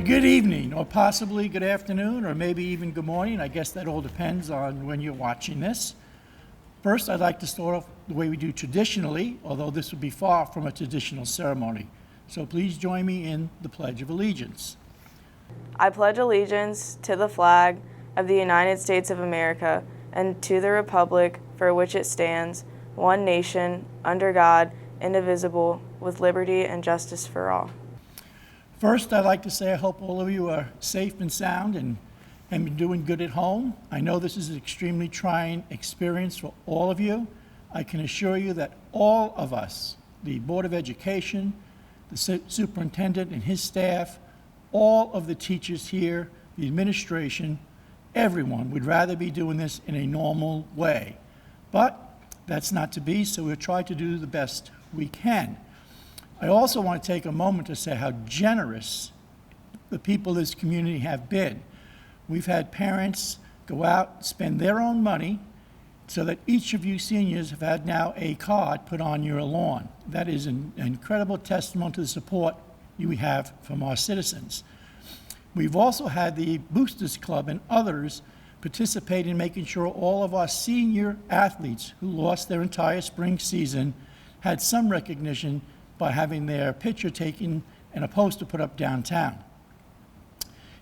Good evening, or possibly good afternoon, or maybe even good morning. I guess that all depends on when you're watching this. First, I'd like to start off the way we do traditionally, although this would be far from a traditional ceremony. So please join me in the Pledge of Allegiance. I pledge allegiance to the flag of the United States of America and to the republic for which it stands, one nation, under God, indivisible, with liberty and justice for all. First, I'd like to say I hope all of you are safe and sound and doing good at home. I know this is an extremely trying experience for all of you. I can assure you that all of us, the Board of Education, the superintendent and his staff, all of the teachers here, the administration, everyone would rather be doing this in a normal way. But that's not to be, so we'll try to do the best we can. I also want to take a moment to say how generous the people of this community have been. We've had parents go out, spend their own money, so that each of you seniors have had now a card put on your lawn. That is an incredible testimony to the support you have from our citizens. We've also had the Boosters Club and others participate in making sure all of our senior athletes who lost their entire spring season had some recognition by having their picture taken and a poster put up downtown.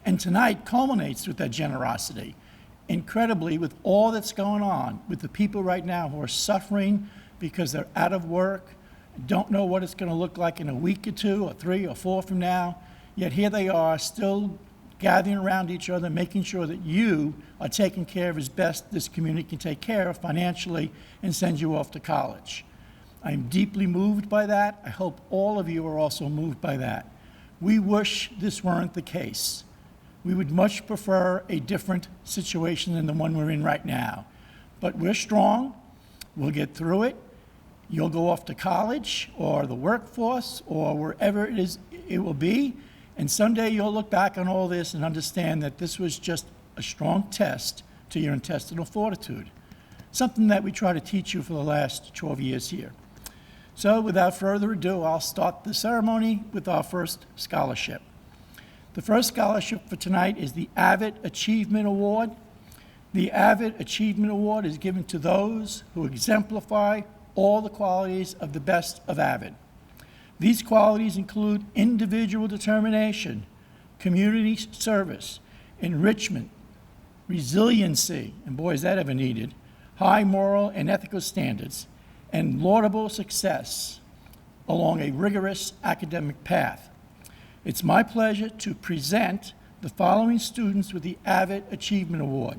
And tonight culminates with that generosity. Incredibly, with all that's going on, with the people right now who are suffering because they're out of work, don't know what it's going to look like in a week or two or 3 or 4 from now, yet here they are still gathering around each other, making sure that you are taken care of as best this community can take care of financially and send you off to college. I'm deeply moved by that. I hope all of you are also moved by that. We wish this weren't the case. We would much prefer a different situation than the one we're in right now. But we're strong. We'll get through it. You'll go off to college or the workforce or wherever it is it will be. And someday you'll look back on all this and understand that this was just a strong test to your intestinal fortitude. Something that we try to teach you for the last 12 years here. So without further ado, I'll start the ceremony with our first scholarship. The first scholarship for tonight is the Avid Achievement Award. The Avid Achievement Award is given to those who exemplify all the qualities of the best of Avid. These qualities include individual determination, community service, enrichment, resiliency, and boy is that ever needed, high moral and ethical standards, and laudable success along a rigorous academic path. It's my pleasure to present the following students with the Avid Achievement Award: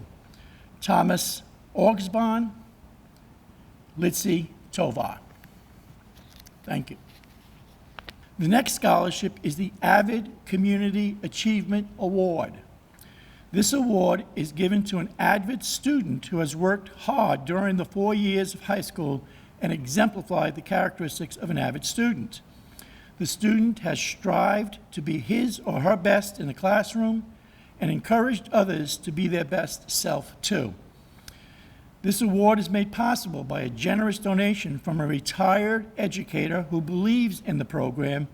Thomas Augsbahn, Litzy Tovar. Thank you. The next scholarship is the Avid Community Achievement Award. This award is given to an Avid student who has worked hard during the 4 years of high school and exemplified the characteristics of an avid student. The student has strived to be his or her best in the classroom and encouraged others to be their best self too. This award is made possible by a generous donation from a retired educator who believes in the program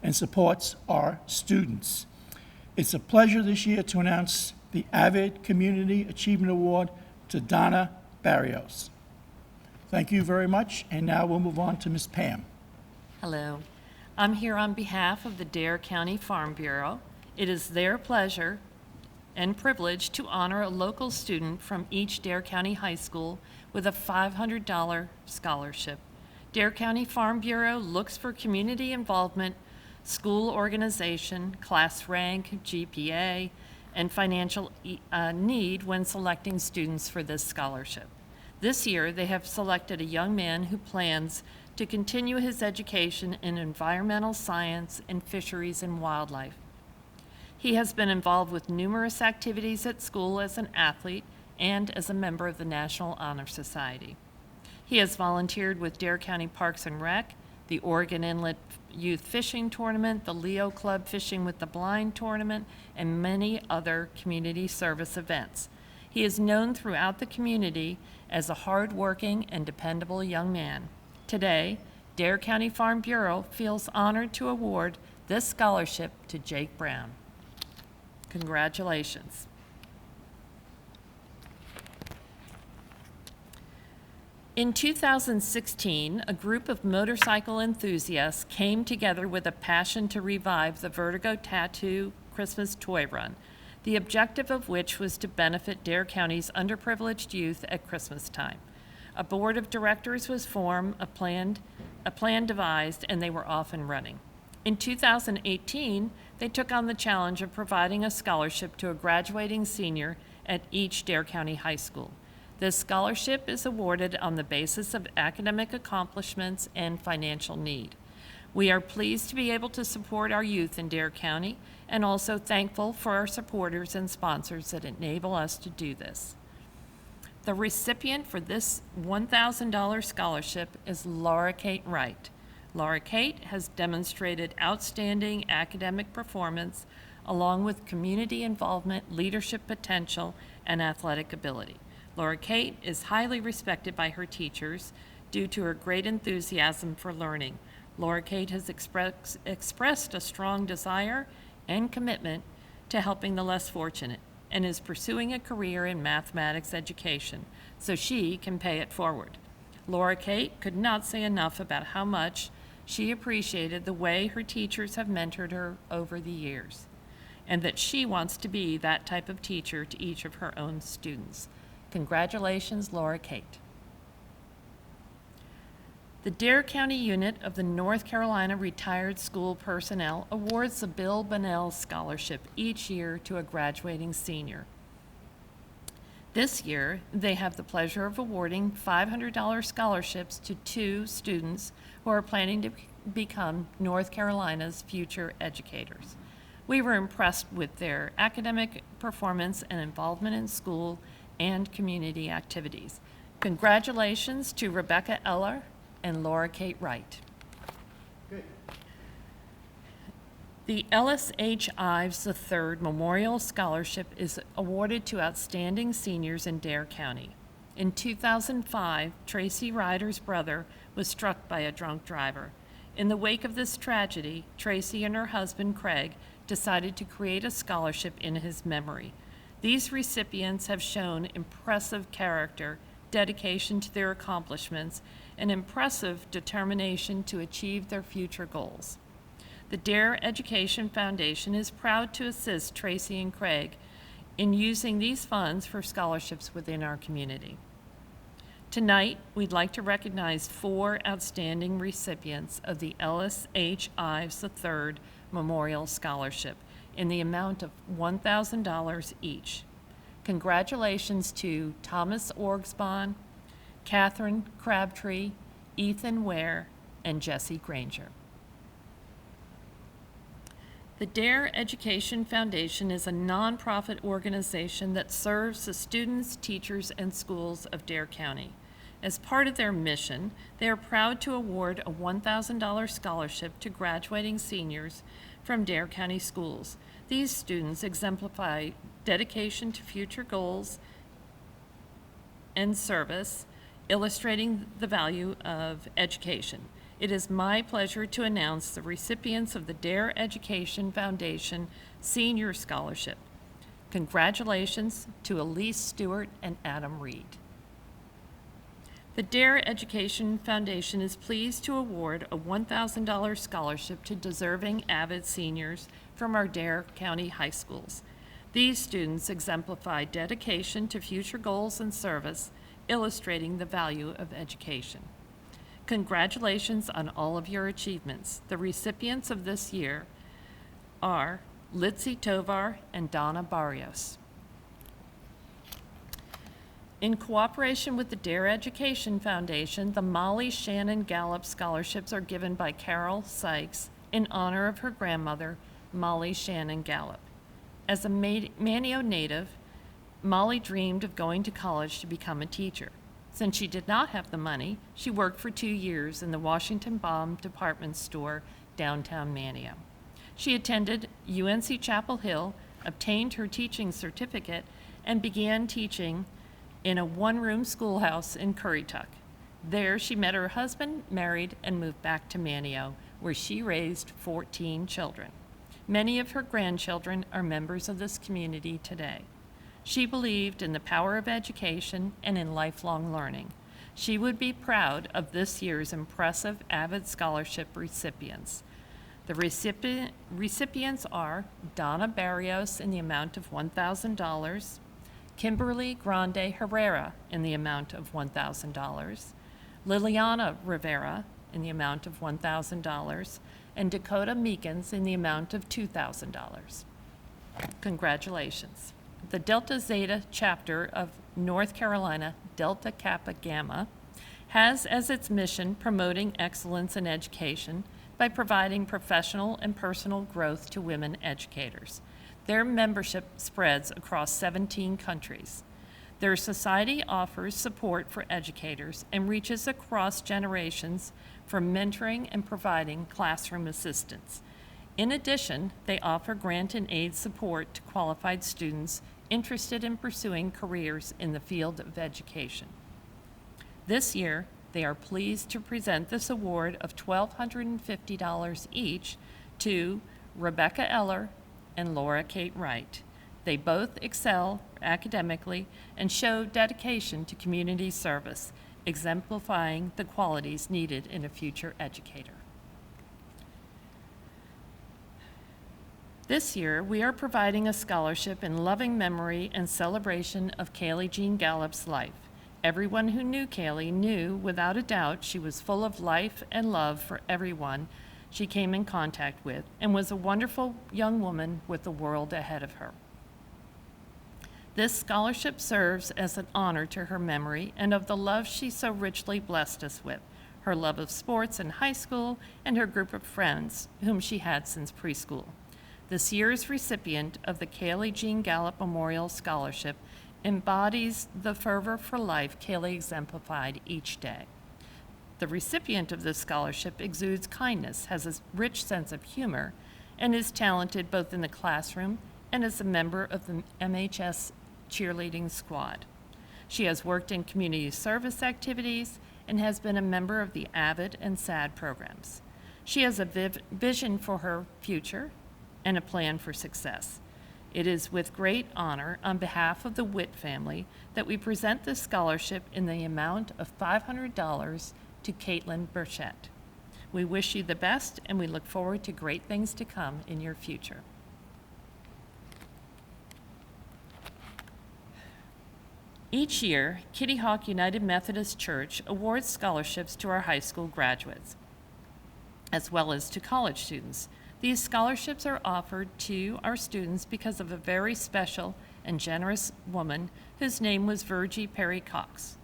and supports our students. It's a pleasure this year to announce the Avid Community Achievement Award to Donna Barrios. Thank you very much, and now we'll move on to Ms. Pam. Hello. I'm here on behalf of the Dare County Farm Bureau. It is their pleasure and privilege to honor a local student from each Dare County high school with a $500 scholarship. Dare County Farm Bureau looks for community involvement, school organization, class rank, GPA, and financial need when selecting students for this scholarship. This year, they have selected a young man who plans to continue his education in environmental science and fisheries and wildlife. He has been involved with numerous activities at school as an athlete and as a member of the National Honor Society. He has volunteered with Dare County Parks and Rec, the Oregon Inlet Youth Fishing Tournament, the Leo Club Fishing with the Blind Tournament, and many other community service events. He is known throughout the community as a hard-working and dependable young man. Today, Dare County Farm Bureau feels honored to award this scholarship to Jake Brown. Congratulations. In 2016, a group of motorcycle enthusiasts came together with a passion to revive the Vertigo Tattoo Christmas Toy Run, the objective of which was to benefit Dare County's underprivileged youth at Christmas time. A board of directors was formed, a plan devised, and they were off and running. In 2018, they took on the challenge of providing a scholarship to a graduating senior at each Dare County high school. This scholarship is awarded on the basis of academic accomplishments and financial need. We are pleased to be able to support our youth in Dare County and also thankful for our supporters and sponsors that enable us to do this. The recipient for this $1,000 scholarship is Laura Kate Wright. Laura Kate has demonstrated outstanding academic performance along with community involvement, leadership potential, and athletic ability. Laura Kate is highly respected by her teachers due to her great enthusiasm for learning. Laura Kate has expressed a strong desire and commitment to helping the less fortunate and is pursuing a career in mathematics education so she can pay it forward. Laura Kate could not say enough about how much she appreciated the way her teachers have mentored her over the years, and that she wants to be that type of teacher to each of her own students. Congratulations, Laura Kate. The Dare County unit of the North Carolina Retired School Personnel awards the Bill Bunnell Scholarship each year to a graduating senior. This year, they have the pleasure of awarding $500 scholarships to 2 students who are planning to become North Carolina's future educators. We were impressed with their academic performance and involvement in school and community activities. Congratulations to Rebecca Eller and Laura Kate Wright. Good. The Ellis H. Ives III Memorial Scholarship is awarded to outstanding seniors in Dare County. In 2005, Tracy Ryder's brother was struck by a drunk driver. In the wake of this tragedy, Tracy and her husband, Craig, decided to create a scholarship in his memory. These recipients have shown impressive character, dedication to their accomplishments, and impressive determination to achieve their future goals. The Dare Education Foundation is proud to assist Tracy and Craig in using these funds for scholarships within our community. Tonight, we'd like to recognize 4 outstanding recipients of the Ellis H. Ives III Memorial Scholarship in the amount of $1,000 each. Congratulations to Thomas Orgsbon, Catherine Crabtree, Ethan Ware, and Jessie Granger. The Dare Education Foundation is a nonprofit organization that serves the students, teachers, and schools of Dare County. As part of their mission, they are proud to award a $1,000 scholarship to graduating seniors from Dare County schools. These students exemplify dedication to future goals and service, illustrating the value of education. It is my pleasure to announce the recipients of the Dare Education Foundation Senior Scholarship. Congratulations to Elise Stewart and Adam Reed. The Dare Education Foundation is pleased to award a $1,000 scholarship to deserving avid seniors from our Dare County high schools. These students exemplify dedication to future goals and service, illustrating the value of education. Congratulations on all of your achievements. The recipients of this year are Litzy Tovar and Donna Barrios. In cooperation with the Dare Education Foundation, the Molly Shannon Gallup Scholarships are given by Carol Sykes in honor of her grandmother, Molly Shannon Gallup. As a Manteo native, Molly dreamed of going to college to become a teacher. Since she did not have the money, she worked for 2 years in the Washington Baum department store downtown Manteo. She attended UNC Chapel Hill, obtained her teaching certificate, and began teaching in a one-room schoolhouse in Currituck. There, she met her husband, married, and moved back to Manteo, where she raised 14 children. Many of her grandchildren are members of this community today. She believed in the power of education and in lifelong learning. She would be proud of this year's impressive Avid Scholarship recipients. The recipients are Donna Barrios in the amount of $1,000, Kimberly Grande Herrera in the amount of $1,000, Liliana Rivera in the amount of $1,000, and Dakota Meekins in the amount of $2,000. Congratulations. The Delta Zeta chapter of North Carolina Delta Kappa Gamma has as its mission promoting excellence in education by providing professional and personal growth to women educators. Their membership spreads across 17 countries. Their society offers support for educators and reaches across generations for mentoring and providing classroom assistance. In addition, they offer grant and aid support to qualified students interested in pursuing careers in the field of education. This year, they are pleased to present this award of $1,250 each to Rebecca Eller and Laura Kate Wright. They both excel academically and show dedication to community service, exemplifying the qualities needed in a future educator. This year, we are providing a scholarship in loving memory and celebration of Kaylee Jean Gallup's life. Everyone who knew Kaylee knew, without a doubt, she was full of life and love for everyone she came in contact with, and was a wonderful young woman with the world ahead of her. This scholarship serves as an honor to her memory and of the love she so richly blessed us with, her love of sports in high school, and her group of friends whom she had since preschool. This year's recipient of the Kaylee Jean Gallup Memorial Scholarship embodies the fervor for life Kaylee exemplified each day. The recipient of this scholarship exudes kindness, has a rich sense of humor, and is talented both in the classroom and as a member of the MHS cheerleading squad. She has worked in community service activities and has been a member of the AVID and SAD programs. She has a vision for her future and a plan for success. It is with great honor on behalf of the Witt family that we present this scholarship in the amount of $500 to Caitlin Burchett. We wish you the best, and we look forward to great things to come in your future. Each year, Kitty Hawk United Methodist Church awards scholarships to our high school graduates, as well as to college students. These scholarships are offered to our students because of a very special and generous woman whose name was Virgie Perry Cox.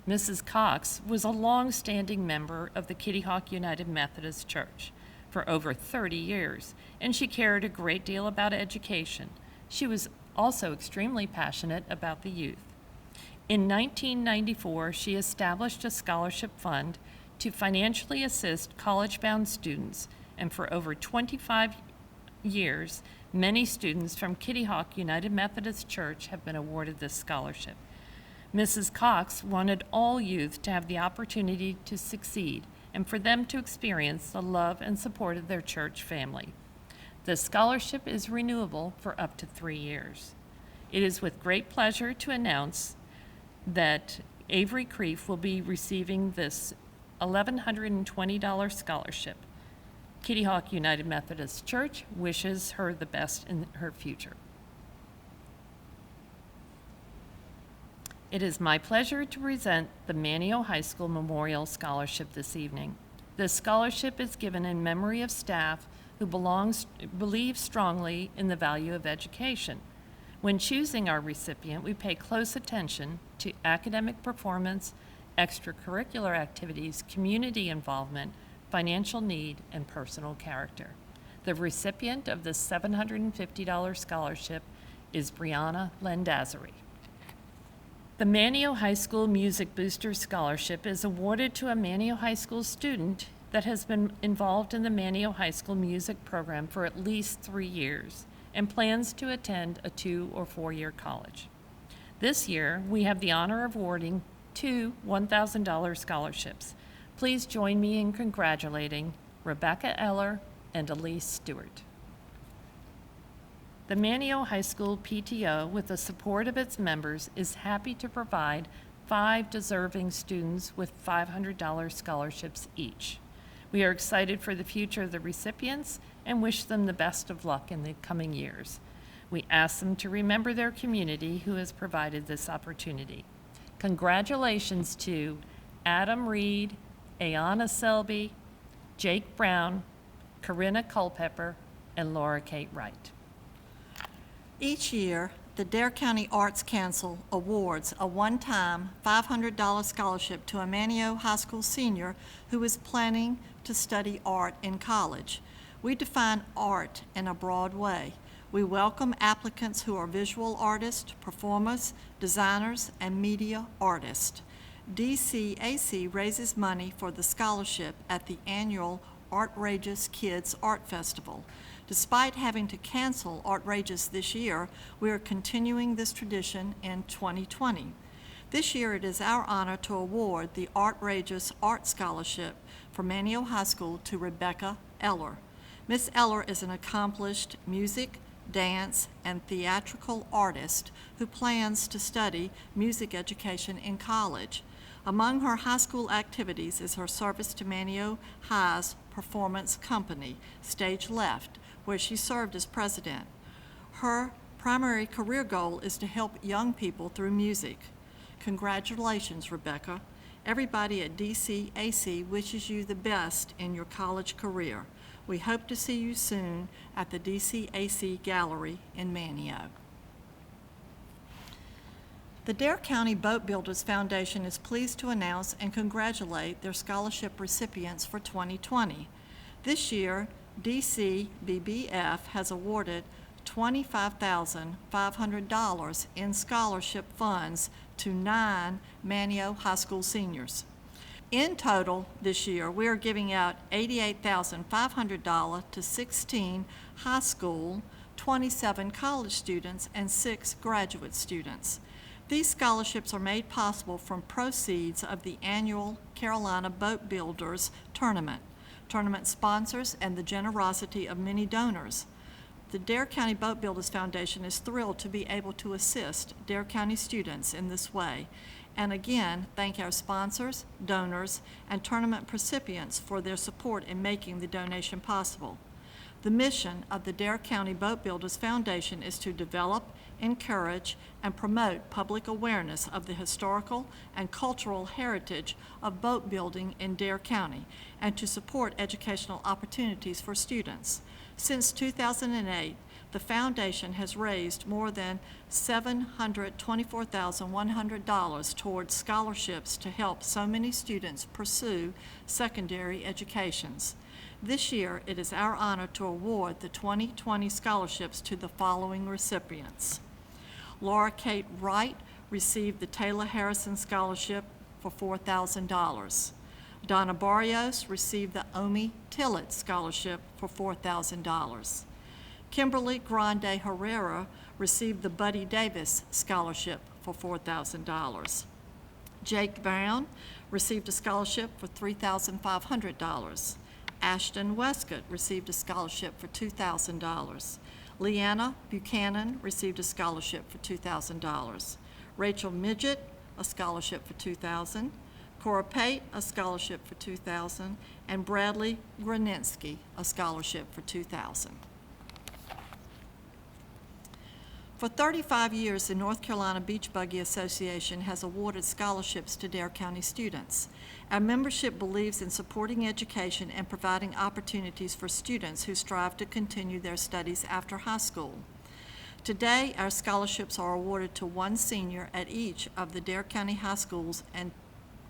Mrs. Cox was a long-standing member of the Kitty Hawk United Methodist Church for over 30 years, and she cared a great deal about education. She was also extremely passionate about the youth. In 1994, she established a scholarship fund to financially assist college-bound students, and for over 25 years, many students from Kitty Hawk United Methodist Church have been awarded this scholarship. Mrs. Cox wanted all youth to have the opportunity to succeed and for them to experience the love and support of their church family. The scholarship is renewable for up to 3 years. It is with great pleasure to announce that Avery Creef will be receiving this $1,120 scholarship. Kitty Hawk United Methodist Church wishes her the best in her future. It is my pleasure to present the Manteo High School Memorial Scholarship this evening. This scholarship is given in memory of staff who believe strongly in the value of education. When choosing our recipient, we pay close attention to academic performance, extracurricular activities, community involvement, financial need, and personal character. The recipient of this $750 scholarship is Brianna Landazuri. The Manteo High School Music Booster Scholarship is awarded to a Manteo High School student that has been involved in the Manteo High School music program for at least 3 years and plans to attend a 2 or 4 year college. This year, we have the honor of awarding 2 $1,000 scholarships. Please join me in congratulating Rebecca Eller and Elise Stewart. The Manteo High School PTO, with the support of its members, is happy to provide 5 deserving students with $500 scholarships each. We are excited for the future of the recipients and wish them the best of luck in the coming years. We ask them to remember their community who has provided this opportunity. Congratulations to Adam Reed, Ayanna Selby, Jake Brown, Corinna Culpepper, and Laura Kate Wright. Each year, the Dare County Arts Council awards a one-time $500 scholarship to a Manteo High School senior who is planning to study art in college. We define art in a broad way. We welcome applicants who are visual artists, performers, designers, and media artists. DCAC raises money for the scholarship at the annual Artrageous Kids Art Festival. Despite having to cancel Artrageous this year, we are continuing this tradition in 2020. This year it is our honor to award the Artrageous Art Scholarship for Manteo High School to Rebecca Eller. Miss Eller is an accomplished music, dance, and theatrical artist who plans to study music education in college. Among her high school activities is her service to Manteo High's performance company, Stage Left, where she served as president. Her primary career goal is to help young people through music. Congratulations, Rebecca. Everybody at DCAC wishes you the best in your college career. We hope to see you soon at the DCAC Gallery in Manteo. The Dare County Boat Builders Foundation is pleased to announce and congratulate their scholarship recipients for 2020. This year, DCBBF has awarded $25,500 in scholarship funds to 9 Manteo High School seniors. In total, this year, we are giving out $88,500 to 16 high school, 27 college students, and 6 graduate students. These scholarships are made possible from proceeds of the annual Carolina Boat Builders Tournament, tournament sponsors, and the generosity of many donors. The Dare County Boat Builders Foundation is thrilled to be able to assist Dare County students in this way, and again, thank our sponsors, donors, and tournament recipients for their support in making the donation possible. The mission of the Dare County Boat Builders Foundation is to develop, encourage, and promote public awareness of the historical and cultural heritage of boat building in Dare County, and to support educational opportunities for students. Since 2008, the foundation has raised more than $724,100 towards scholarships to help so many students pursue secondary educations. This year, it is our honor to award the 2020 scholarships to the following recipients. Laura Kate Wright received the Taylor Harrison Scholarship for $4,000. Donna Barrios received the Omi Tillett Scholarship for $4,000. Kimberly Grande Herrera received the Buddy Davis Scholarship for $4,000. Jake Brown received a scholarship for $3,500. Ashton Westcott received a scholarship for $2,000. Leanna Buchanan received a scholarship for $2,000. Rachel Midget, a scholarship for $2,000. Cora Pate, a scholarship for $2,000. And Bradley Gronensky, a scholarship for $2,000. For 35 years, the North Carolina Beach Buggy Association has awarded scholarships to Dare County students. Our membership believes in supporting education and providing opportunities for students who strive to continue their studies after high school. Today, our scholarships are awarded to 1 senior at each of the Dare County high schools and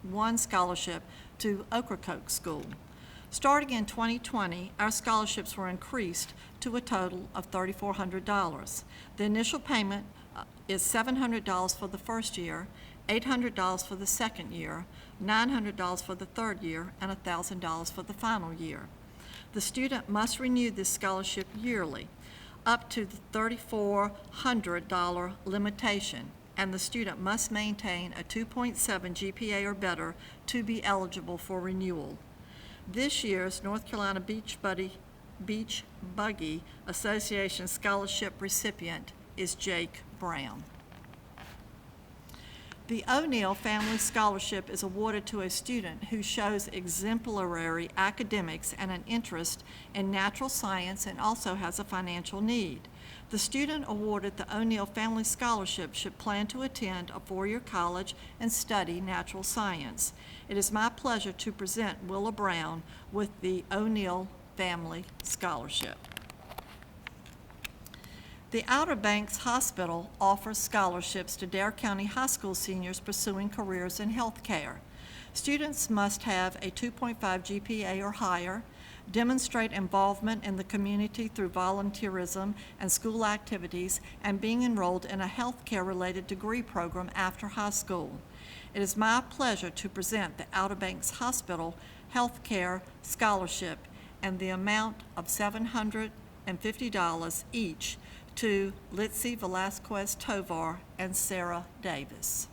1 scholarship to Ocracoke School. Starting in 2020, our scholarships were increased to a total of $3,400. The initial payment is $700 for the first year, $800 for the second year, $900 for the third year, and $1,000 for the final year. The student must renew this scholarship yearly, up to the $3,400 limitation, and the student must maintain a 2.7 GPA or better to be eligible for renewal. This year's North Carolina Beach Buggy Beach Buggy Association scholarship recipient is Jake Brown. The O'Neill Family Scholarship is awarded to a student who shows exemplary academics and an interest in natural science and also has a financial need. The student awarded the O'Neill Family Scholarship should plan to attend a four-year college and study natural science. It is my pleasure to present Willa Brown with the O'Neill Family Scholarship. The Outer Banks Hospital offers scholarships to Dare County High School seniors pursuing careers in healthcare. Students must have a 2.5 GPA or higher, demonstrate involvement in the community through volunteerism and school activities, and being enrolled in a healthcare-related degree program after high school. It is my pleasure to present the Outer Banks Hospital Healthcare Scholarship and the amount of $750 each to Litzy Velasquez Tovar and Sarah Davis.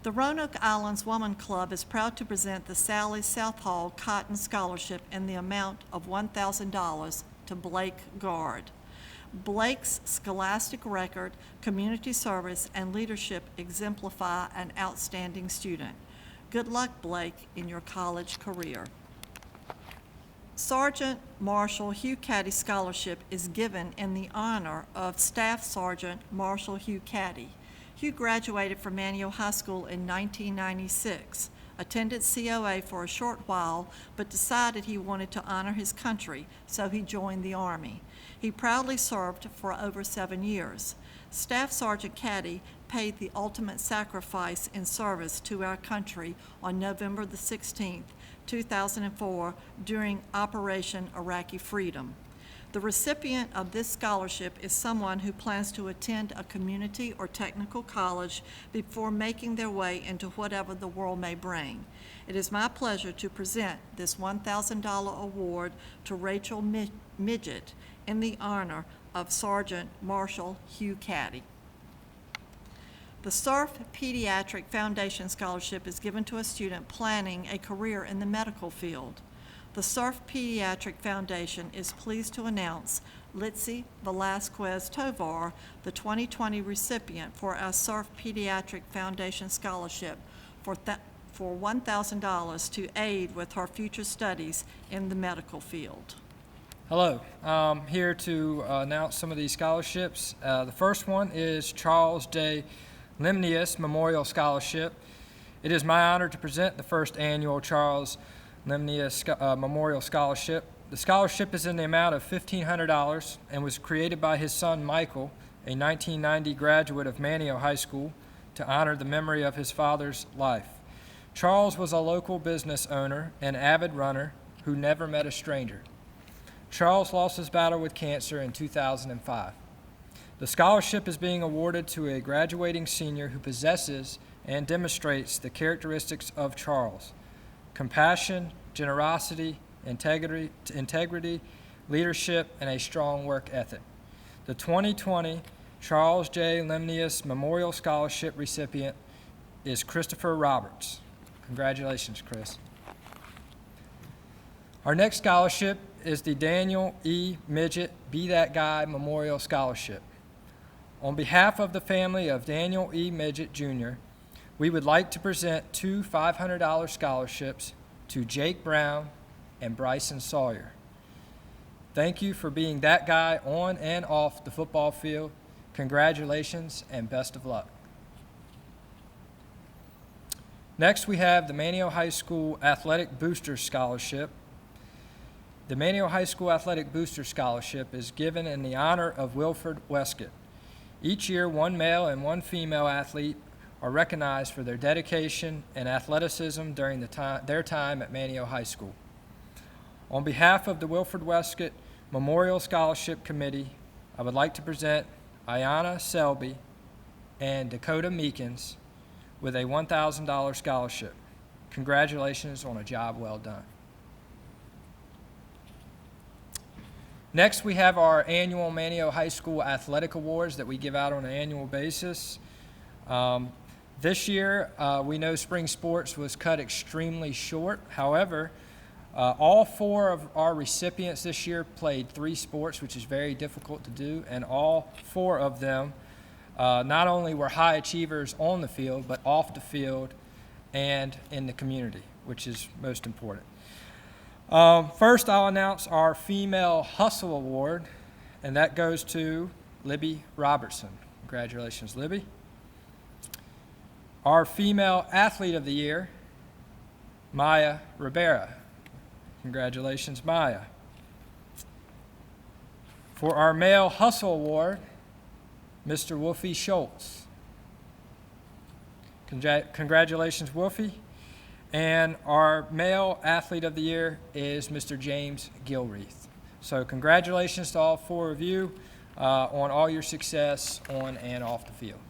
The Roanoke Islands Woman Club is proud to present the Sally Southall Cotton Scholarship in the amount of $1,000 to Blake Guard. Blake's scholastic record, community service, and leadership exemplify an outstanding student. Good luck, Blake, in your college career. Sergeant Marshall Hugh Caddy Scholarship is given in the honor of Staff Sergeant Marshall Hugh Caddy. Hugh graduated from Manteo High School in 1996, attended COA for a short while, but decided he wanted to honor his country, so he joined the Army. He proudly served for over 7 years. Staff Sergeant Caddy paid the ultimate sacrifice in service to our country on November the 16th, 2004, during Operation Iraqi Freedom. The recipient of this scholarship is someone who plans to attend a community or technical college before making their way into whatever the world may bring. It is my pleasure to present this $1,000 award to Rachel Midget in the honor of Sergeant Marshall Hugh Caddy. The SURF Pediatric Foundation Scholarship is given to a student planning a career in the medical field. The SURF Pediatric Foundation is pleased to announce Litzy Velasquez Tovar, the 2020 recipient for our SURF Pediatric Foundation Scholarship for $1,000 to aid with her future studies in the medical field. Hello, I'm here to announce some of these scholarships. The first one is Charles J. Lemnius Memorial Scholarship. It is my honor to present the first annual Charles Lemnius Memorial Scholarship. The scholarship is in the amount of $1,500 and was created by his son Michael, a 1990 graduate of Manteo High School, to honor the memory of his father's life. Charles was a local business owner and avid runner who never met a stranger. Charles lost his battle with cancer in 2005. The scholarship is being awarded to a graduating senior who possesses and demonstrates the characteristics of Charles: compassion, generosity, integrity, leadership, and a strong work ethic. The 2020 Charles J. Lemnius Memorial Scholarship recipient is Christopher Roberts. Congratulations, Chris. Our next scholarship is the Daniel E. Midget Be That Guy Memorial Scholarship. On behalf of the family of Daniel E. Midget, Jr., we would like to present two $500 scholarships to Jake Brown and Bryson Sawyer. Thank you for being that guy on and off the football field. Congratulations and best of luck. Next, we have the Manteo High School Athletic Booster Scholarship. The Manteo High School Athletic Booster Scholarship is given in the honor of Wilford Weskett. Each year, one male and one female athlete are recognized for their dedication and athleticism during their time at Manteo High School. On behalf of the Wilford Weskett Memorial Scholarship Committee, I would like to present Ayanna Selby and Dakota Meekins with a $1,000 scholarship. Congratulations on a job well done. Next, we have our annual Manteo High School Athletic Awards that we give out on an annual basis. This year, we know spring sports was cut extremely short. However, All 4 of our recipients this year played 3 sports, which is very difficult to do, and all 4 of them not only were high achievers on the field, but off the field and in the community, which is most important. First, I'll announce our Female Hustle Award, and that goes to Libby Robertson. Congratulations, Libby. Our Female Athlete of the Year, Maya Rivera. Congratulations, Maya. For our Male Hustle Award, Mr. Wolfie Schultz. Congratulations, Wolfie. And our Male Athlete of the Year is Mr. James Gilreath. So congratulations to all 4 of you on all your success on and off the field.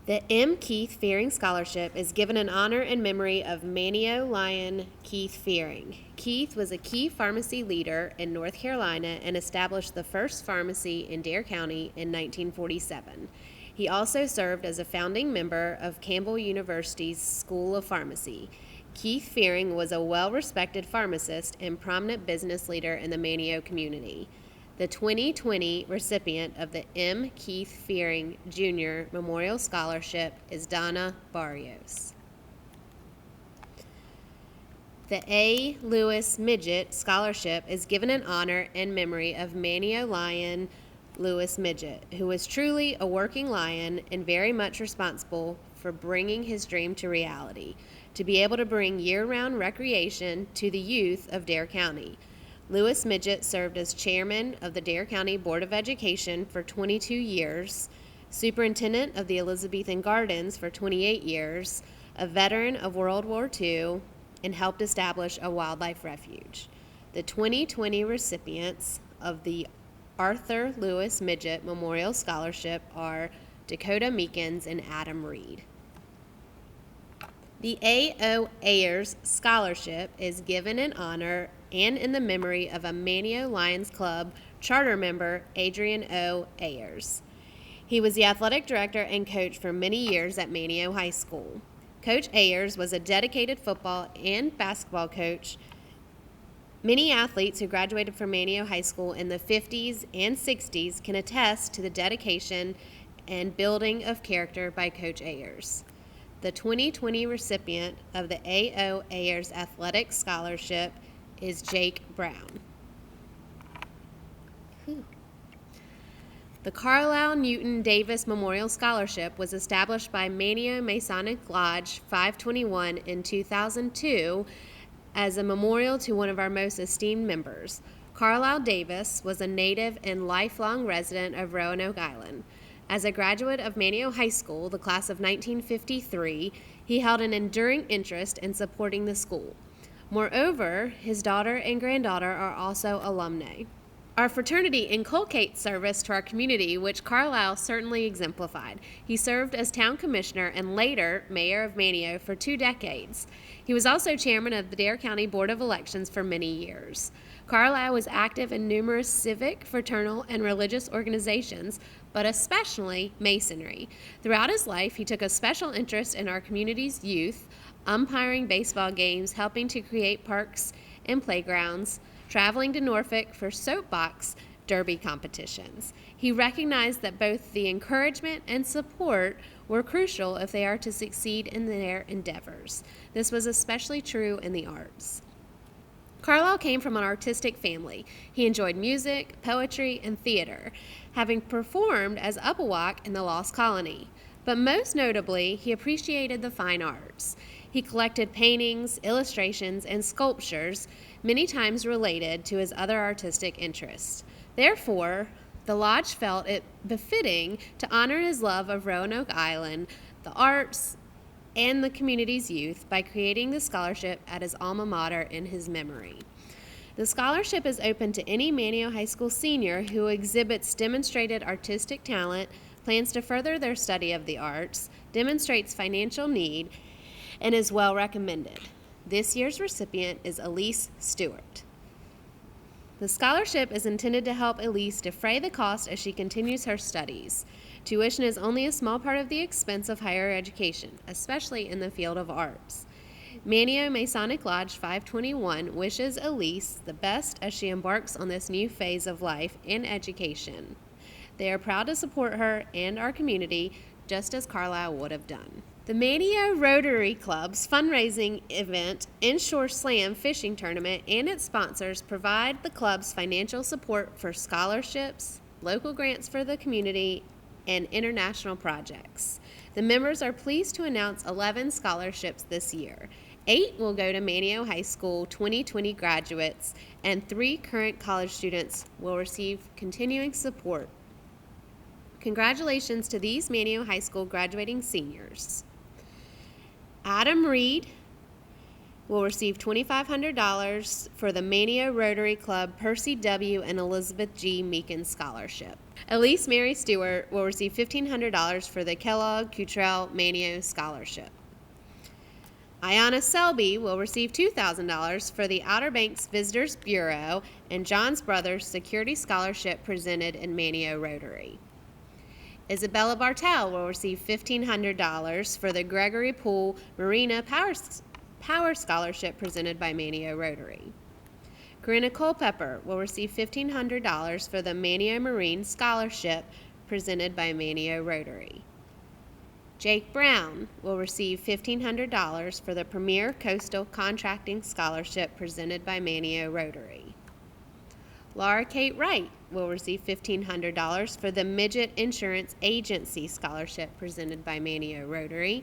The M. Keith Fearing Scholarship is given in honor and memory of Manio Lion Keith Fearing. Keith was a key pharmacy leader in North Carolina and established the first pharmacy in Dare County in 1947. He also served as a founding member of Campbell University's School of Pharmacy. Keith Fearing was a well-respected pharmacist and prominent business leader in the Manio community. The 2020 recipient of the M. Keith Fearing Jr. Memorial Scholarship is Donna Barrios. The A. Lewis Midget Scholarship is given in honor and memory of Manio Lion Lewis Midget, who was truly a working lion and very much responsible for bringing his dream to reality, to be able to bring year-round recreation to the youth of Dare County. Lewis Midget served as chairman of the Dare County Board of Education for 22 years, superintendent of the Elizabethan Gardens for 28 years, a veteran of World War II, and helped establish a wildlife refuge. The 2020 recipients of the Arthur Lewis Midget Memorial Scholarship are Dakota Meekins and Adam Reed. The A.O. Ayers Scholarship is given in honor and in the memory of a Manio Lions Club charter member, Adrian O. Ayers. He was the athletic director and coach for many years at Manio High School. Coach Ayers was a dedicated football and basketball coach. Many athletes who graduated from Manio High School in the 50s and 60s can attest to the dedication and building of character by Coach Ayers. The 2020 recipient of the A.O. Ayers Athletic Scholarship is Jake Brown. The Carlisle Newton Davis Memorial Scholarship was established by Manio Masonic Lodge 521 in 2002 as a memorial to one of our most esteemed members. Carlisle Davis was a native and lifelong resident of Roanoke Island. As a graduate of Manio High School, the class of 1953, he held an enduring interest in supporting the school. Moreover, his daughter and granddaughter are also alumni. Our fraternity inculcates service to our community, which Carlisle certainly exemplified. He served as town commissioner and later mayor of Manio for 2 decades. He was also chairman of the Dare County Board of Elections for many years. Carlisle was active in numerous civic, fraternal, and religious organizations, but especially Masonry. Throughout his life, he took a special interest in our community's youth, umpiring baseball games, helping to create parks and playgrounds, traveling to Norfolk for soapbox derby competitions. He recognized that both the encouragement and support were crucial if they are to succeed in their endeavors. This was especially true in the arts. Carlisle came from an artistic family. He enjoyed music, poetry, and theater, having performed as Upawak in the Lost Colony. But most notably, he appreciated the fine arts. He collected paintings, illustrations, and sculptures, many times related to his other artistic interests. Therefore, the Lodge felt it befitting to honor his love of Roanoke Island, the arts, and the community's youth by creating the scholarship at his alma mater in his memory. The scholarship is open to any Manio High School senior who exhibits demonstrated artistic talent, plans to further their study of the arts, demonstrates financial need, and is well recommended. This year's recipient is Elise Stewart. The scholarship is intended to help Elise defray the cost as she continues her studies. Tuition is only a small part of the expense of higher education, especially in the field of arts. Manio Masonic Lodge 521 wishes Elise the best as she embarks on this new phase of life and education. They are proud to support her and our community, just as Carlisle would have done. The Manio Rotary Club's fundraising event, Inshore Slam Fishing Tournament, and its sponsors provide the club's financial support for scholarships, local grants for the community, and international projects. The members are pleased to announce 11 scholarships this year. 8 will go to Manio High School 2020 graduates, and 3 current college students will receive continuing support. Congratulations to these Manio High School graduating seniors. Adam Reed will receive $2,500 for the Manio Rotary Club Percy W. and Elizabeth G. Meekins Scholarship. Elise Mary Stewart will receive $1,500 for the Kellogg Cottrell Manio Scholarship. Ayanna Selby will receive $2,000 for the Outer Banks Visitors Bureau and John's Brothers Security Scholarship presented in Manio Rotary. Isabella Bartel will receive $1,500 for the Gregory Pool Marina Power Scholarship presented by Manio Rotary. Corinna Culpepper will receive $1,500 for the Manio Marine Scholarship presented by Manio Rotary. Jake Brown will receive $1,500 for the Premier Coastal Contracting Scholarship presented by Manio Rotary. Laura Kate Wright will receive $1,500 for the Midget Insurance Agency Scholarship presented by Manio Rotary.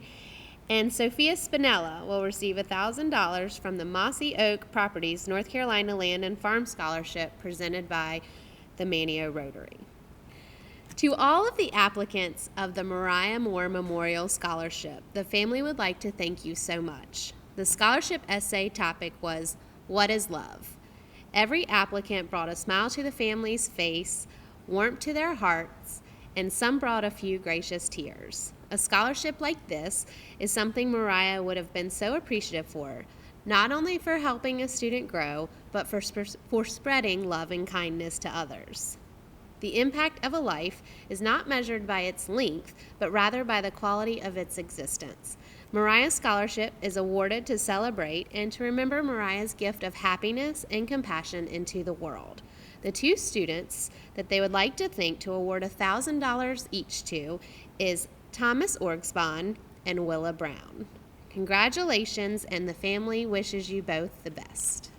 And Sophia Spinella will receive $1,000 from the Mossy Oak Properties North Carolina Land and Farm Scholarship presented by the Manio Rotary. To all of the applicants of the Mariah Moore Memorial Scholarship, the family would like to thank you so much. The scholarship essay topic was, "What is Love?" Every applicant brought a smile to the family's face, warmth to their hearts, and some brought a few gracious tears. A scholarship like this is something Mariah would have been so appreciative for, not only for helping a student grow, but for spreading love and kindness to others. The impact of a life is not measured by its length, but rather by the quality of its existence. Mariah's scholarship is awarded to celebrate and to remember Mariah's gift of happiness and compassion into the world. The 2 students that they would like to thank to award $1,000 each to is Thomas Orgsbon and Willa Brown. Congratulations, and the family wishes you both the best.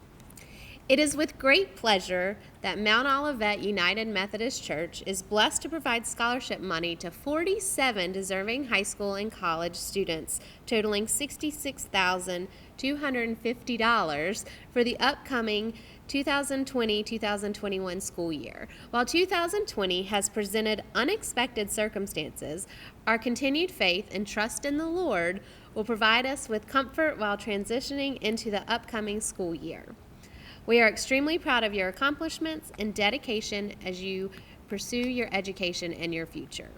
It is with great pleasure that Mount Olivet United Methodist Church is blessed to provide scholarship money to 47 deserving high school and college students, totaling $66,250 for the upcoming 2020-2021 school year. While 2020 has presented unexpected circumstances, our continued faith and trust in the Lord will provide us with comfort while transitioning into the upcoming school year. We are extremely proud of your accomplishments and dedication as you pursue your education and your future.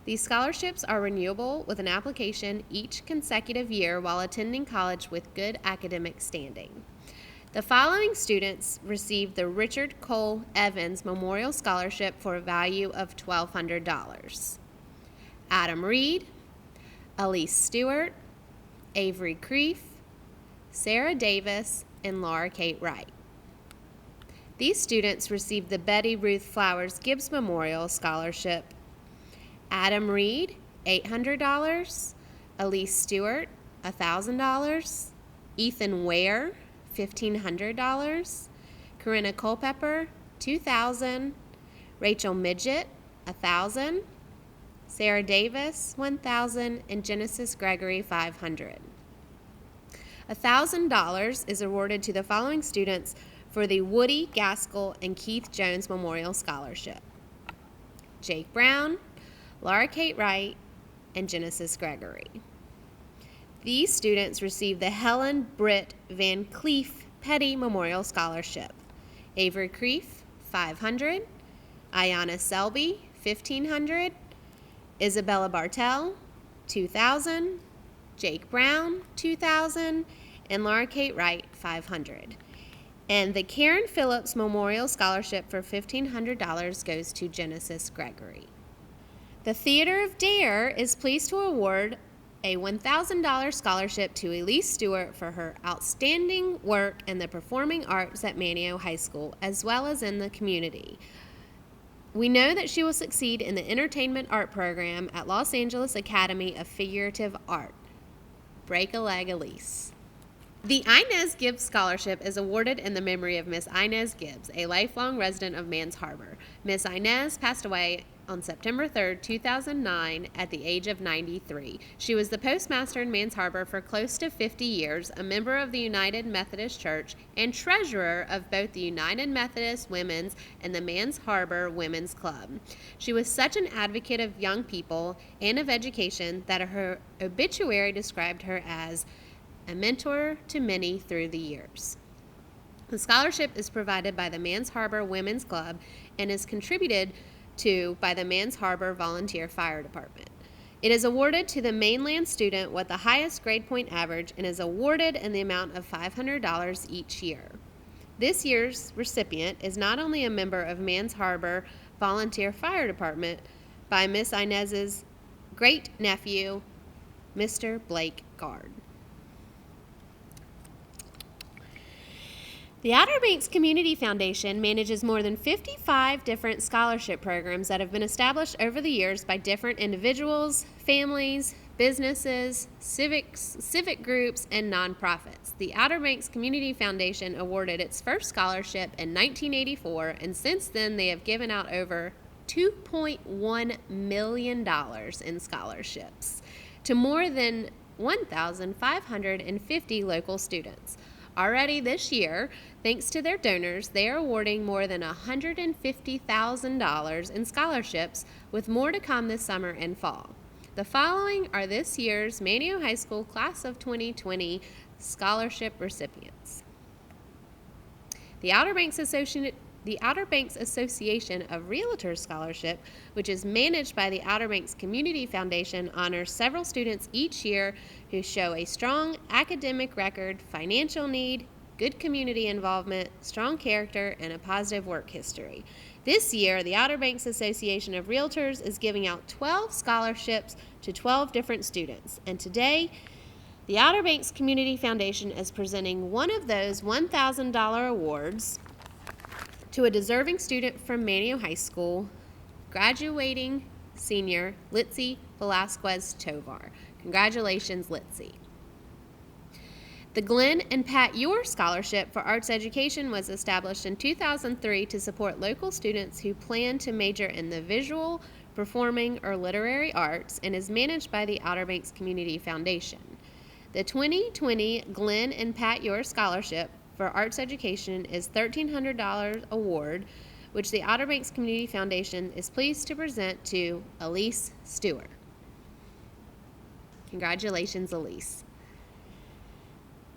These scholarships are renewable with an application each consecutive year while attending college with good academic standing. The following students received the Richard Cole Evans Memorial Scholarship for a value of $1,200. Adam Reed, Elise Stewart, Avery Creef, Sarah Davis, and Laura Kate Wright. These students received the Betty Ruth Flowers Gibbs Memorial Scholarship. Adam Reed, $800, Elise Stewart, $1,000, Ethan Ware, $1,500, Corinna Culpepper, $2,000, Rachel Midget, $1,000, Sarah Davis, $1,000, and Genesis Gregory, $500. $1,000 is awarded to the following students for the Woody Gaskell and Keith Jones Memorial Scholarship: Jake Brown, Laura Kate Wright, and Genesis Gregory. These students received the Helen Britt Van Cleef Petty Memorial Scholarship: Avery Creef, $500, Ayanna Selby, $1,500, Isabella Bartel, $2,000, Jake Brown, $2,000, and Laura Kate Wright, $500. And the Karen Phillips Memorial Scholarship for $1,500 goes to Genesis Gregory. The Theater of Dare is pleased to award a $1,000 scholarship to Elise Stewart for her outstanding work in the performing arts at Manteo High School, as well as in the community. We know that she will succeed in the entertainment art program at Los Angeles Academy of Figurative Art. Break a leg, Elise. The Inez Gibbs Scholarship is awarded in the memory of Miss Inez Gibbs, a lifelong resident of Mans Harbor. Miss Inez passed away on September 3, 2009, at the age of 93. She was the postmaster in Mans Harbor for close to 50 years, a member of the United Methodist Church, and treasurer of both the United Methodist Women's and the Mans Harbor Women's Club. She was such an advocate of young people and of education that her obituary described her as a mentor to many through the years. The scholarship is provided by the Mans Harbor Women's Club and is contributed to by the Mans Harbor Volunteer Fire Department. It is awarded to the mainland student with the highest grade point average and is awarded in the amount of $500 each year. This year's recipient is not only a member of Mans Harbor Volunteer Fire Department by Miss Inez's great-nephew, Mr. Blake Gard. The Outer Banks Community Foundation manages more than 55 different scholarship programs that have been established over the years by different individuals, families, businesses, civic groups, and nonprofits. The Outer Banks Community Foundation awarded its first scholarship in 1984, and since then they have given out over $2.1 million in scholarships to more than 1,550 local students. Already this year, thanks to their donors, they are awarding more than $150,000 in scholarships, with more to come this summer and fall. The following are this year's Manteo High School Class of 2020 scholarship recipients. The Outer Banks Association of Realtors Scholarship, which is managed by the Outer Banks Community Foundation, honors several students each year who show a strong academic record, financial need, good community involvement, strong character, and a positive work history. This year, the Outer Banks Association of Realtors is giving out 12 scholarships to 12 different students, and today, the Outer Banks Community Foundation is presenting one of those $1,000 awards to a deserving student from Manteo High School, graduating senior Litzy Velasquez Tovar. Congratulations, Litzy. The Glenn and Pat Ure Scholarship for Arts Education was established in 2003 to support local students who plan to major in the visual, performing, or literary arts and is managed by the Outer Banks Community Foundation. The 2020 Glenn and Pat Ure Scholarship for Arts Education is $1,300 award, which the Outer Banks Community Foundation is pleased to present to Elise Stewart. Congratulations, Elise.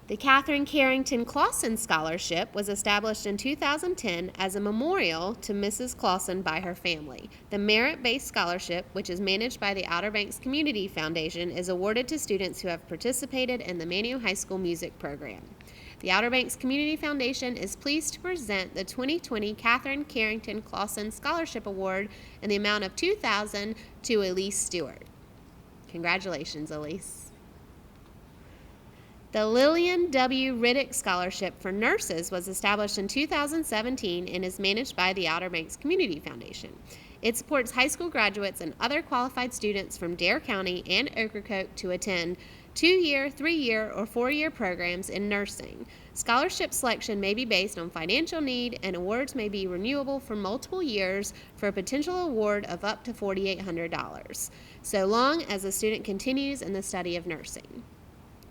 The Catherine Carrington Clausen Scholarship was established in 2010 as a memorial to Mrs. Clausen by her family. The merit-based scholarship, which is managed by the Outer Banks Community Foundation, is awarded to students who have participated in the Manteo High School music program. The Outer Banks Community Foundation is pleased to present the 2020 Catherine Carrington Clausen Scholarship Award in the amount of $2,000 to Elise Stewart. Congratulations, Elise. The Lillian W. Riddick Scholarship for Nurses was established in 2017 and is managed by the Outer Banks Community Foundation. It supports high school graduates and other qualified students from Dare County and Ocracoke to attend 2-year, 3-year, or 4-year programs in nursing. Scholarship selection may be based on financial need, and awards may be renewable for multiple years for a potential award of up to $4,800, so long as the student continues in the study of nursing.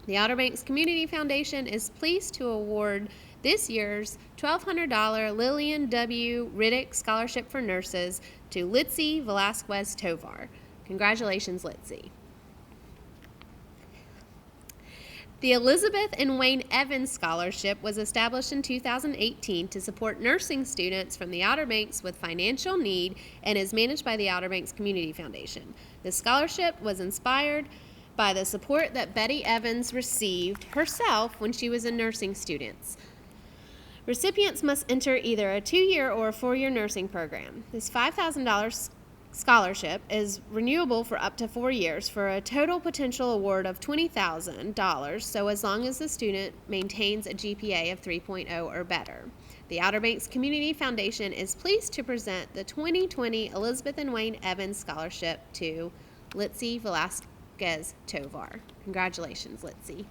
The Outer Banks Community Foundation is pleased to award this year's $1,200 Lillian W. Riddick Scholarship for Nurses to Litzy Velasquez Tovar. Congratulations, Litzy. The Elizabeth and Wayne Evans Scholarship was established in 2018 to support nursing students from the Outer Banks with financial need and is managed by the Outer Banks Community Foundation. The scholarship was inspired by the support that Betty Evans received herself when she was a nursing student. Recipients must enter either a 2-year or a 4-year nursing program. This $5,000 scholarship is renewable for up to 4 years for a total potential award of $20,000, so as long as the student maintains a GPA of 3.0 or better. The Outer Banks Community Foundation is pleased to present the 2020 Elizabeth and Wayne Evans Scholarship to Litzy Velasquez Tovar. Congratulations, Litzy.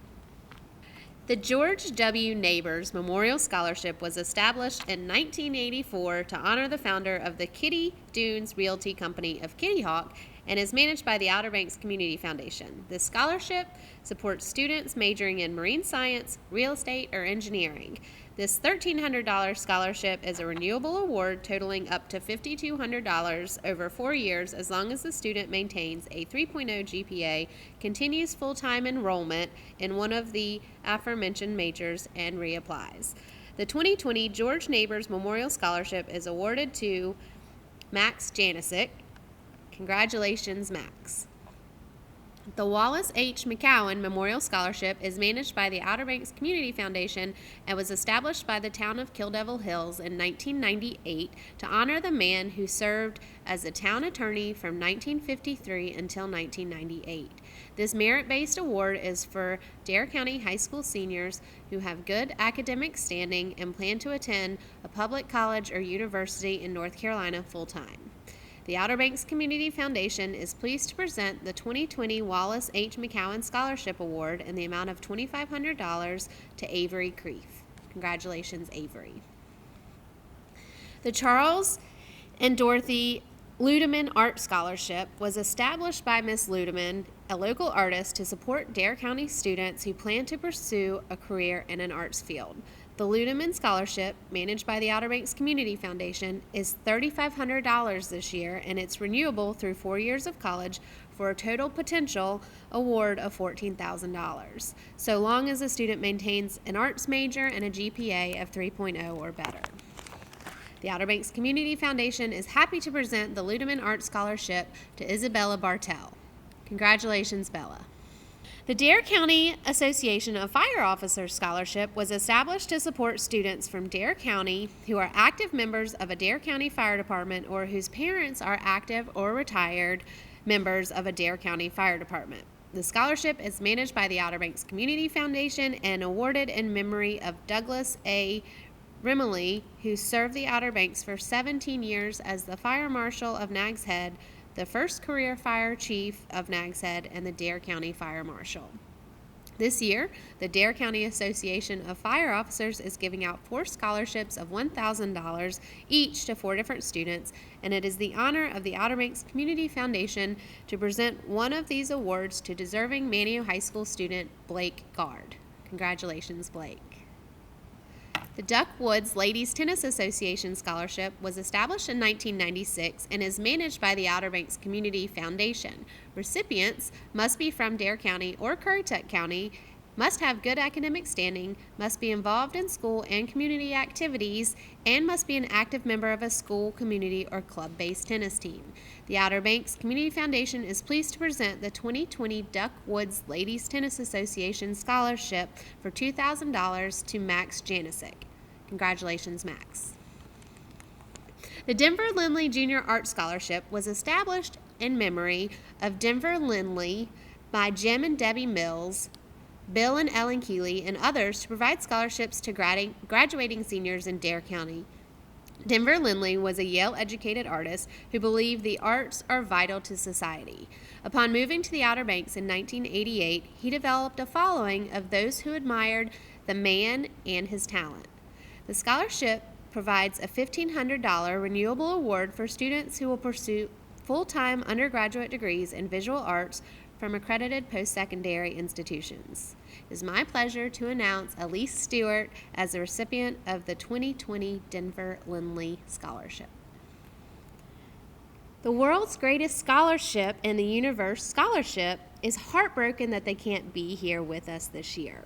The George W. Neighbors Memorial Scholarship was established in 1984 to honor the founder of the Kitty Dunes Realty Company of Kitty Hawk and is managed by the Outer Banks Community Foundation. This scholarship supports students majoring in marine science, real estate, or engineering. This $1,300 scholarship is a renewable award totaling up to $5,200 over 4 years as long as the student maintains a 3.0 GPA, continues full-time enrollment in one of the aforementioned majors, and reapplies. The 2020 George Neighbors Memorial Scholarship is awarded to Max Janisic. Congratulations, Max. The Wallace H. McCowan Memorial Scholarship is managed by the Outer Banks Community Foundation and was established by the town of Kill Devil Hills in 1998 to honor the man who served as a town attorney from 1953 until 1998. This merit-based award is for Dare County High School seniors who have good academic standing and plan to attend a public college or university in North Carolina full-time. The Outer Banks Community Foundation is pleased to present the 2020 Wallace H. McCowan Scholarship Award in the amount of $2,500 to Avery Creef. Congratulations, Avery. The Charles and Dorothy Ludeman Art Scholarship was established by Miss Ludeman, a local artist, to support Dare County students who plan to pursue a career in an arts field. The Ludeman Scholarship, managed by the Outer Banks Community Foundation, is $3,500 this year, and it's renewable through 4 years of college for a total potential award of $14,000, so long as the student maintains an arts major and a GPA of 3.0 or better. The Outer Banks Community Foundation is happy to present the Ludeman Art Scholarship to Isabella Bartel. Congratulations, Bella. The Dare County Association of Fire Officers Scholarship was established to support students from Dare County who are active members of a Dare County Fire Department or whose parents are active or retired members of a Dare County Fire Department. The scholarship is managed by the Outer Banks Community Foundation and awarded in memory of Douglas A. Rimley, who served the Outer Banks for 17 years as the Fire Marshal of Nags Head, the first career fire chief of Nags Head, and the Dare County Fire Marshal. This year, the Dare County Association of Fire Officers is giving out 4 scholarships of $1,000 each to 4 different students, and it is the honor of the Outer Banks Community Foundation to present one of these awards to deserving Manteo High School student Blake Gard. Congratulations, Blake. The Duck Woods Ladies Tennis Association Scholarship was established in 1996 and is managed by the Outer Banks Community Foundation. Recipients must be from Dare County or Currituck County, must have good academic standing, must be involved in school and community activities, and must be an active member of a school, community, or club-based tennis team. The Outer Banks Community Foundation is pleased to present the 2020 Duck Woods Ladies Tennis Association Scholarship for $2,000 to Max Janisic. Congratulations, Max. The Denver Lindley Junior Art Scholarship was established in memory of Denver Lindley by Jim and Debbie Mills, Bill and Ellen Keeley, and others to provide scholarships to graduating seniors in Dare County. Denver Lindley was a Yale-educated artist who believed the arts are vital to society. Upon moving to the Outer Banks in 1988, he developed a following of those who admired the man and his talent. The scholarship provides a $1,500 renewable award for students who will pursue full-time undergraduate degrees in visual arts from accredited post-secondary institutions. It is my pleasure to announce Elise Stewart as the recipient of the 2020 Denver Lindley Scholarship. The world's greatest scholarship in the universe, Scholarship, is heartbroken that they can't be here with us this year.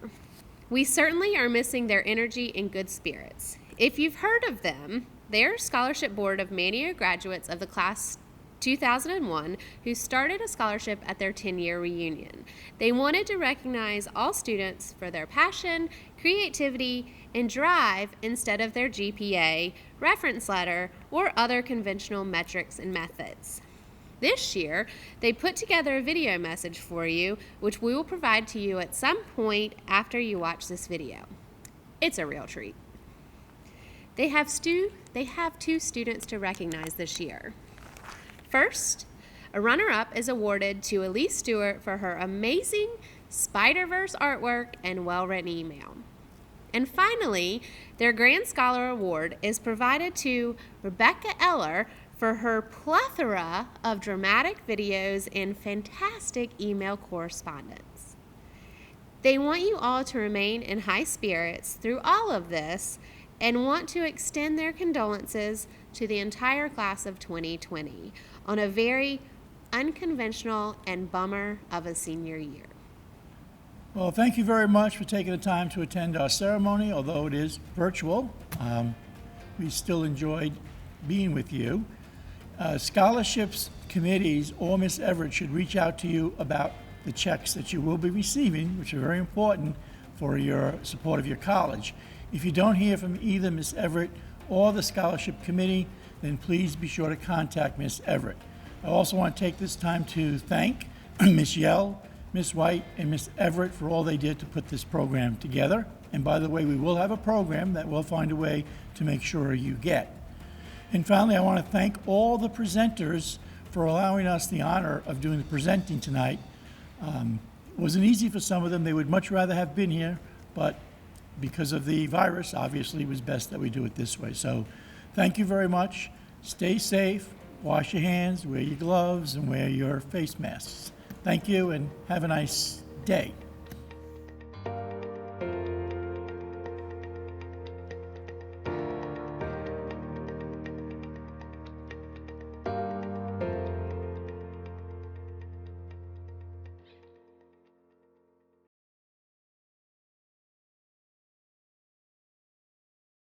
We certainly are missing their energy and good spirits. If you've heard of them, they're a scholarship board of Manteo graduates of the class 2001 who started a scholarship at their 10-year reunion. They wanted to recognize all students for their passion, creativity, and drive instead of their GPA, reference letter, or other conventional metrics and methods. This year, they put together a video message for you, which we will provide to you at some point after you watch this video. It's a real treat. They have two students to recognize this year. First, a runner-up is awarded to Elise Stewart for her amazing Spider-Verse artwork and well-written email. And finally, their Grand Scholar Award is provided to Rebecca Eller for her plethora of dramatic videos and fantastic email correspondence. They want you all to remain in high spirits through all of this and want to extend their condolences to the entire class of 2020 on a very unconventional and bummer of a senior year. Well, thank you very much for taking the time to attend our ceremony, although it is virtual. We still enjoyed being with you. Scholarships committees or Miss Everett should reach out to you about the checks that you will be receiving, which are very important for your support of your college. If you don't hear from either Miss Everett or the scholarship committee, then please be sure to contact Miss Everett. I also want to take this time to thank Miss Yell, Miss White, and Miss Everett for all they did to put this program together. And by the way, we will have a program that we'll find a way to make sure you get. And finally, I want to thank all the presenters for allowing us the honor of doing the presenting tonight. It wasn't easy for some of them. They would much rather have been here, but because of the virus, obviously it was best that we do it this way. So thank you very much. Stay safe, wash your hands, wear your gloves, and wear your face masks. Thank you, and have a nice day.